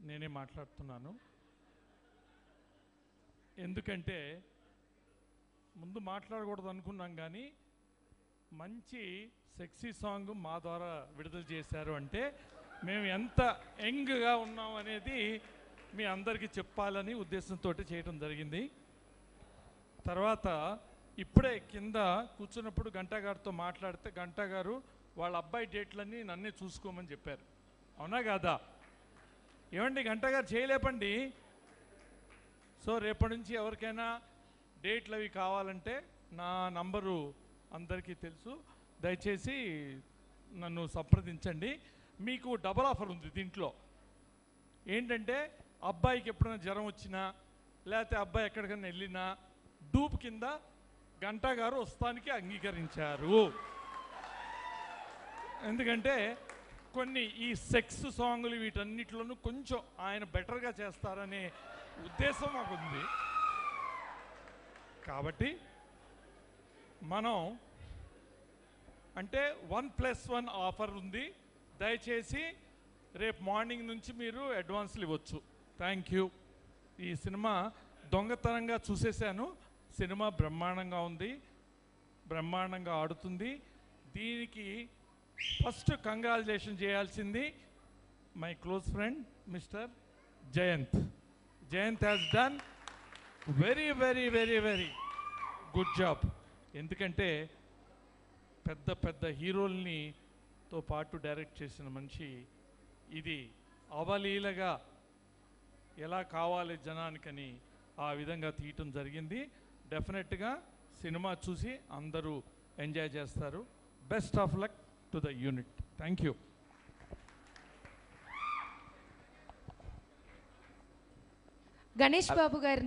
నేనే మాట్లాడుతున్నాను. ఎందుకంటే ముందు మాట్లాడకూడదు అనుకున్నాం, కానీ మంచి సెక్సీ సాంగ్ మా ద్వారా విడుదల చేశారు అంటే మేము ఎంత యంగ్గా ఉన్నాం అనేది మీ అందరికీ చెప్పాలని ఉద్దేశంతో చేయడం జరిగింది. తర్వాత ఇప్పుడే కింద కూర్చున్నప్పుడు గంటా గారితో మాట్లాడితే గంటా గారు వాళ్ళ అబ్బాయి డేట్లన్నీ నన్నే చూసుకోమని చెప్పారు. అవునా కాదా? ఏమండి గంటా గారు చేయలేపండి. సో రేపటి నుంచి ఎవరికైనా డేట్లు అవి కావాలంటే నా నంబరు అందరికీ తెలుసు, దయచేసి నన్ను సంప్రదించండి. మీకు డబల్ ఆఫర్ ఉంది దీంట్లో. ఏంటంటే అబ్బాయికి ఎప్పుడైనా జ్వరం వచ్చినా లేకపోతే అబ్బాయి ఎక్కడికైనా వెళ్ళినా డూప్ కింద గంటా గారు వస్తానికి అంగీకరించారు. ఎందుకంటే కొన్ని ఈ సెక్స్ సాంగులు వీటన్నిటిలోనూ కొంచెం ఆయన బెటర్గా చేస్తారనే ఉద్దేశం మాకు ఉంది. కాబట్టి మనం అంటే 1+1 ఆఫర్ ఉంది. దయచేసి రేపు మార్నింగ్ నుంచి మీరు అడ్వాన్స్లు ఇవ్వచ్చు. Thank you. ఈ సినిమా దొంగతనంగా చూసేశాను. సినిమా బ్రహ్మాండంగా ఉంది, బ్రహ్మాండంగా ఆడుతుంది. దీనికి ఫస్ట్ కంగ్రాచులేషన్ చేయాల్సింది my close friend mister Jayanth. Jayanth has done very very very very good job. ఎందుకంటే పెద్ద పెద్ద హీరోల్ని తో పాటు డైరెక్ట్ చేసిన మనిషి. ఇది అవలీలగా ఎలా కావాలి జనానికని ఆ విధంగా తీయటం జరిగింది. డెఫినెట్గా సినిమా చూసి అందరూ ఎంజాయ్ చేస్తారు. Best of luck to the unit. Thank you. Ganesh Babu గారిని